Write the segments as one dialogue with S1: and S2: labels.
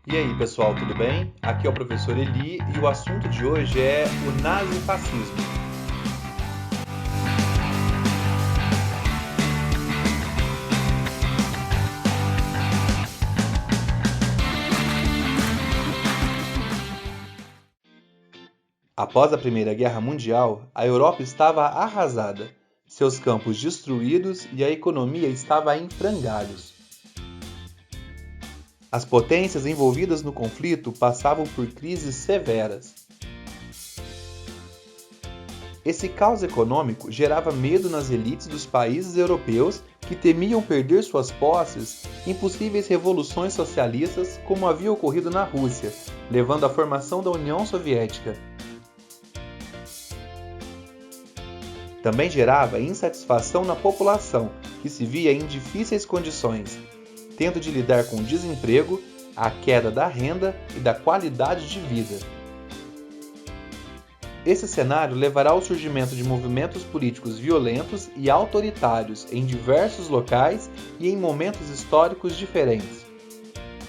S1: E aí, pessoal, tudo bem? Aqui é o professor Eli e o assunto de hoje é o nazifascismo. Após a Primeira Guerra Mundial, a Europa estava arrasada, seus campos destruídos e a economia estava em frangalhos. As potências envolvidas no conflito passavam por crises severas. Esse caos econômico gerava medo nas elites dos países europeus que temiam perder suas posses em possíveis revoluções socialistas como havia ocorrido na Rússia, levando à formação da União Soviética. Também gerava insatisfação na população, que se via em difíceis condições, tendo de lidar com o desemprego, a queda da renda e da qualidade de vida. Esse cenário levará ao surgimento de movimentos políticos violentos e autoritários em diversos locais e em momentos históricos diferentes,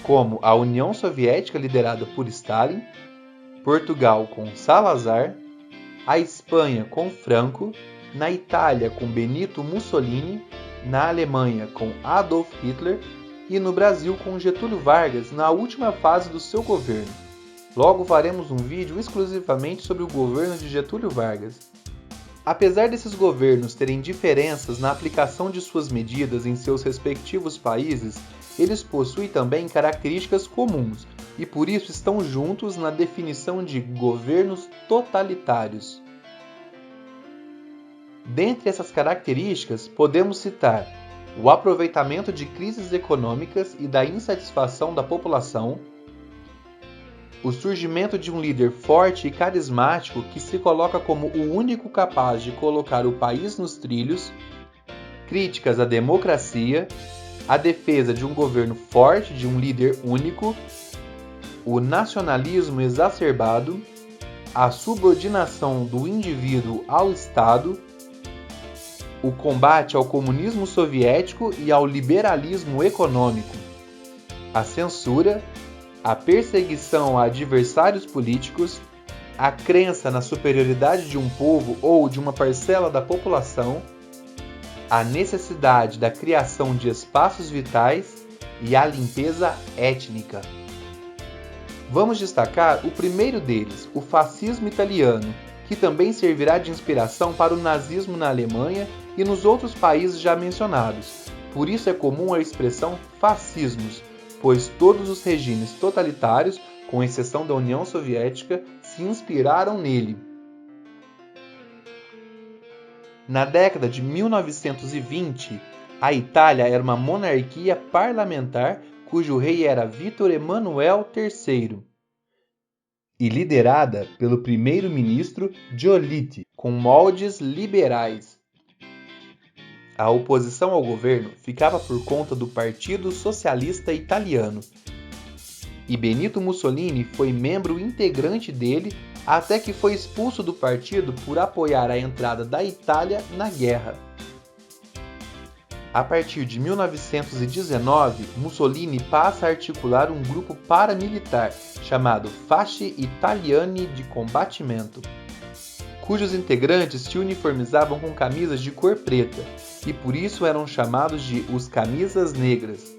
S1: como a União Soviética liderada por Stalin, Portugal com Salazar, a Espanha com Franco, na Itália com Benito Mussolini, na Alemanha com Adolf Hitler e no Brasil com Getúlio Vargas na última fase do seu governo. Logo faremos um vídeo exclusivamente sobre o governo de Getúlio Vargas. Apesar desses governos terem diferenças na aplicação de suas medidas em seus respectivos países, eles possuem também características comuns e por isso estão juntos na definição de governos totalitários. Dentre essas características, podemos citar o aproveitamento de crises econômicas e da insatisfação da população, o surgimento de um líder forte e carismático que se coloca como o único capaz de colocar o país nos trilhos, críticas à democracia, a defesa de um governo forte de um líder único, o nacionalismo exacerbado, a subordinação do indivíduo ao Estado, o combate ao comunismo soviético e ao liberalismo econômico, a censura, a perseguição a adversários políticos, a crença na superioridade de um povo ou de uma parcela da população, a necessidade da criação de espaços vitais e a limpeza étnica. Vamos destacar o primeiro deles, o fascismo italiano, que também servirá de inspiração para o nazismo na Alemanha e nos outros países já mencionados. Por isso é comum a expressão fascismos, pois todos os regimes totalitários, com exceção da União Soviética, se inspiraram nele. Na década de 1920, a Itália era uma monarquia parlamentar cujo rei era Vítor Emanuel III e liderada pelo primeiro-ministro Giolitti, com moldes liberais. A oposição ao governo ficava por conta do Partido Socialista Italiano, e Benito Mussolini foi membro integrante dele até que foi expulso do partido por apoiar a entrada da Itália na guerra. A partir de 1919, Mussolini passa a articular um grupo paramilitar chamado Fasci Italiani di Combattimento, cujos integrantes se uniformizavam com camisas de cor preta e por isso eram chamados de os Camisas Negras.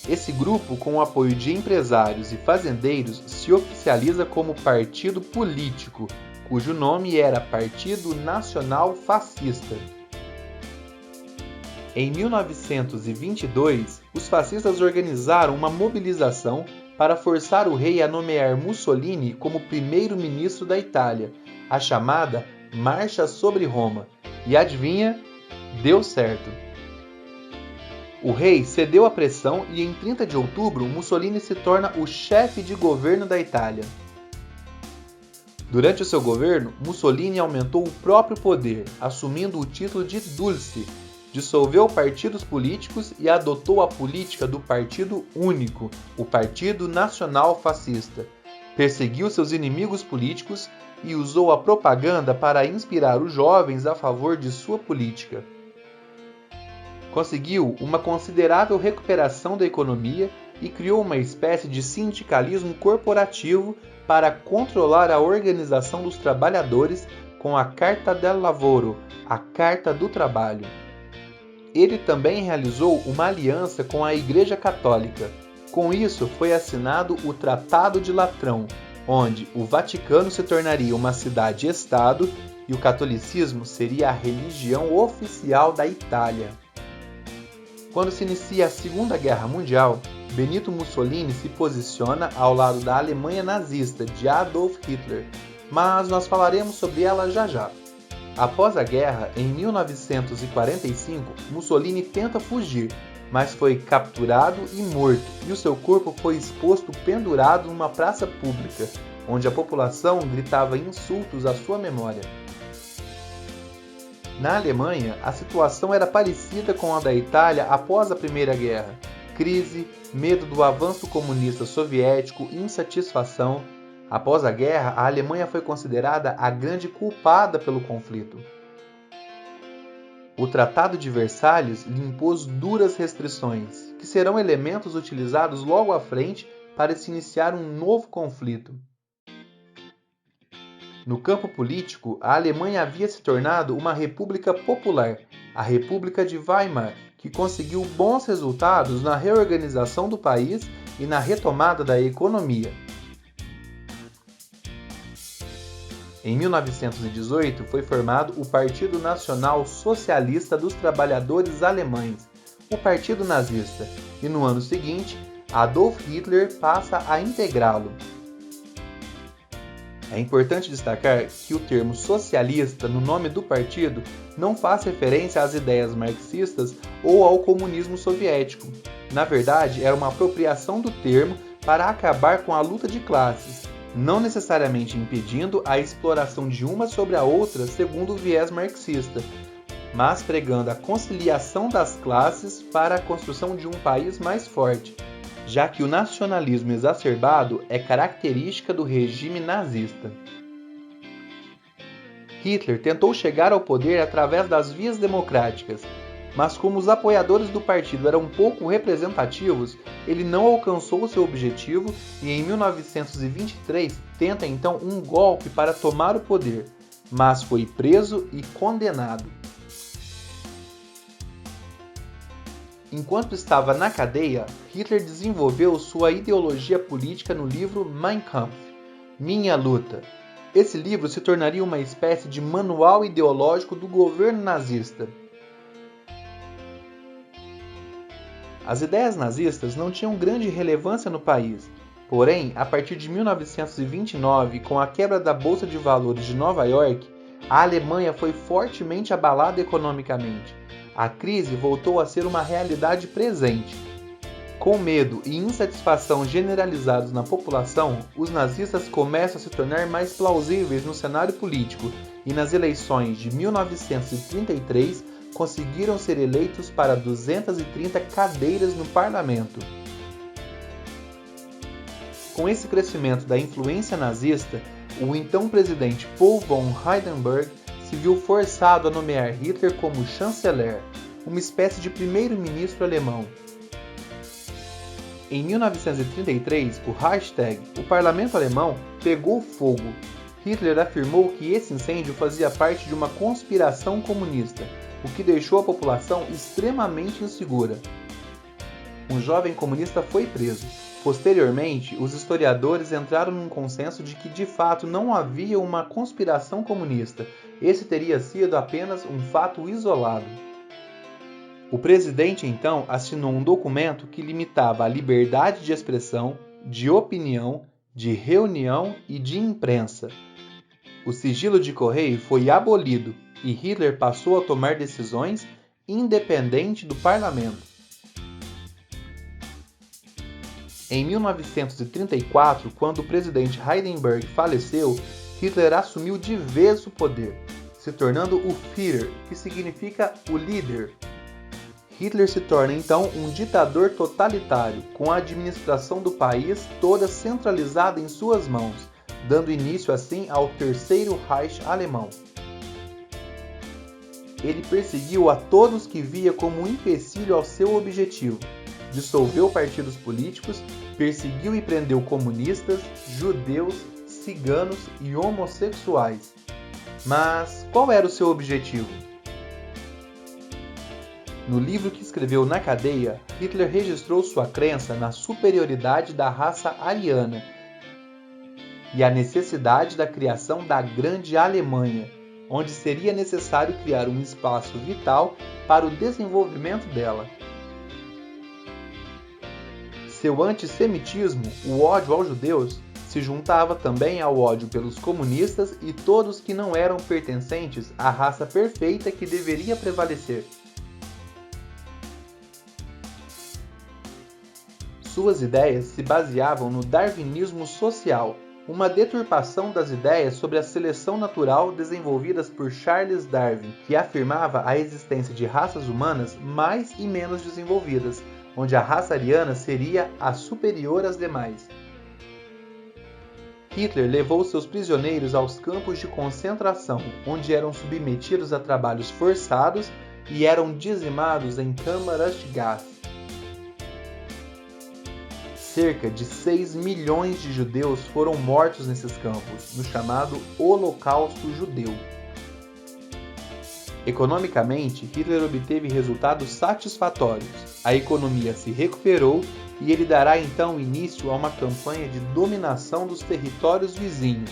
S1: Esse grupo, com o apoio de empresários e fazendeiros, se oficializa como partido político, cujo nome era Partido Nacional Fascista. Em 1922, os fascistas organizaram uma mobilização para forçar o rei a nomear Mussolini como primeiro-ministro da Itália, a chamada Marcha sobre Roma. E adivinha? Deu certo. O rei cedeu à pressão e em 30 de outubro, Mussolini se torna o chefe de governo da Itália. Durante o seu governo, Mussolini aumentou o próprio poder, assumindo o título de Dulce, dissolveu partidos políticos e adotou a política do Partido Único, o Partido Nacional Fascista. Perseguiu seus inimigos políticos e usou a propaganda para inspirar os jovens a favor de sua política. Conseguiu uma considerável recuperação da economia e criou uma espécie de sindicalismo corporativo para controlar a organização dos trabalhadores com a Carta del Lavoro, a Carta do Trabalho. Ele também realizou uma aliança com a Igreja Católica. Com isso, foi assinado o Tratado de Latrão, onde o Vaticano se tornaria uma cidade-estado e o catolicismo seria a religião oficial da Itália. Quando se inicia a Segunda Guerra Mundial, Benito Mussolini se posiciona ao lado da Alemanha nazista de Adolf Hitler, mas nós falaremos sobre ela já já. Após a guerra, em 1945, Mussolini tenta fugir, mas foi capturado e morto, e o seu corpo foi exposto pendurado numa praça pública, onde a população gritava insultos à sua memória. Na Alemanha, a situação era parecida com a da Itália após a Primeira Guerra. Crise, medo do avanço comunista soviético, insatisfação. Após a guerra, a Alemanha foi considerada a grande culpada pelo conflito. O Tratado de Versalhes lhe impôs duras restrições, que serão elementos utilizados logo à frente para se iniciar um novo conflito. No campo político, a Alemanha havia se tornado uma república popular, a República de Weimar, que conseguiu bons resultados na reorganização do país e na retomada da economia. Em 1918, foi formado o Partido Nacional Socialista dos Trabalhadores Alemães, o Partido Nazista, e no ano seguinte, Adolf Hitler passa a integrá-lo. É importante destacar que o termo socialista no nome do partido não faz referência às ideias marxistas ou ao comunismo soviético. Na verdade, era uma apropriação do termo para acabar com a luta de classes, não necessariamente impedindo a exploração de uma sobre a outra segundo o viés marxista, mas pregando a conciliação das classes para a construção de um país mais forte, já que o nacionalismo exacerbado é característica do regime nazista. Hitler tentou chegar ao poder através das vias democráticas, mas como os apoiadores do partido eram pouco representativos, ele não alcançou seu objetivo e em 1923 tenta então um golpe para tomar o poder, mas foi preso e condenado. Enquanto estava na cadeia, Hitler desenvolveu sua ideologia política no livro Mein Kampf, Minha Luta. Esse livro se tornaria uma espécie de manual ideológico do governo nazista. As ideias nazistas não tinham grande relevância no país, porém, a partir de 1929, com a quebra da Bolsa de Valores de Nova York, a Alemanha foi fortemente abalada economicamente. A crise voltou a ser uma realidade presente. Com medo e insatisfação generalizados na população, os nazistas começam a se tornar mais plausíveis no cenário político e nas eleições de 1933 conseguiram ser eleitos para 230 cadeiras no parlamento. Com esse crescimento da influência nazista, o então presidente Paul von Hindenburg se viu forçado a nomear Hitler como chanceler, uma espécie de primeiro-ministro alemão. Em 1933, o parlamento alemão pegou fogo. Hitler afirmou que esse incêndio fazia parte de uma conspiração comunista, o que deixou a população extremamente insegura. Um jovem comunista foi preso. Posteriormente, os historiadores entraram num consenso de que de fato não havia uma conspiração comunista. Esse teria sido apenas um fato isolado. O presidente então assinou um documento que limitava a liberdade de expressão, de opinião, de reunião e de imprensa. O sigilo de correio foi abolido e Hitler passou a tomar decisões independente do parlamento. Em 1934, quando o presidente Hindenburg faleceu, Hitler assumiu de vez o poder, se tornando o Führer, que significa o líder. Hitler se torna então um ditador totalitário, com a administração do país toda centralizada em suas mãos, dando início assim ao Terceiro Reich alemão. Ele perseguiu a todos que via como um empecilho ao seu objetivo. dissolveu partidos políticos, perseguiu e prendeu comunistas, judeus, ciganos e homossexuais. Mas qual era o seu objetivo? No livro que escreveu na cadeia, Hitler registrou sua crença na superioridade da raça ariana e a necessidade da criação da Grande Alemanha, onde seria necessário criar um espaço vital para o desenvolvimento dela. Seu antissemitismo, o ódio aos judeus, se juntava também ao ódio pelos comunistas e todos que não eram pertencentes à raça perfeita que deveria prevalecer. Suas ideias se baseavam no darwinismo social, uma deturpação das ideias sobre a seleção natural desenvolvidas por Charles Darwin, que afirmava a existência de raças humanas mais e menos desenvolvidas, onde a raça ariana seria a superior às demais. Hitler levou seus prisioneiros aos campos de concentração, onde eram submetidos a trabalhos forçados e eram dizimados em câmaras de gás. Cerca de 6 milhões de judeus foram mortos nesses campos, no chamado Holocausto Judeu. Economicamente, Hitler obteve resultados satisfatórios. A economia se recuperou e ele dará então início a uma campanha de dominação dos territórios vizinhos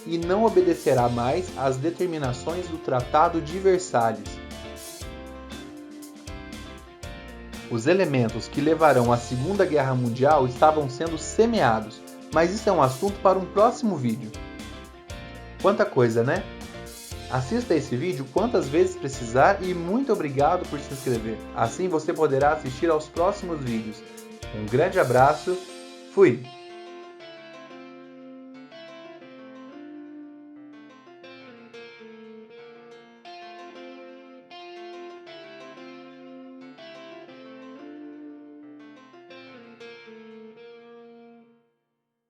S1: e não obedecerá mais às determinações do Tratado de Versalhes. Os elementos que levarão à Segunda Guerra Mundial estavam sendo semeados, mas isso é um assunto para um próximo vídeo. Quanta coisa, né? Assista esse vídeo quantas vezes precisar e muito obrigado por se inscrever. Assim você poderá assistir aos próximos vídeos. Um grande abraço, fui!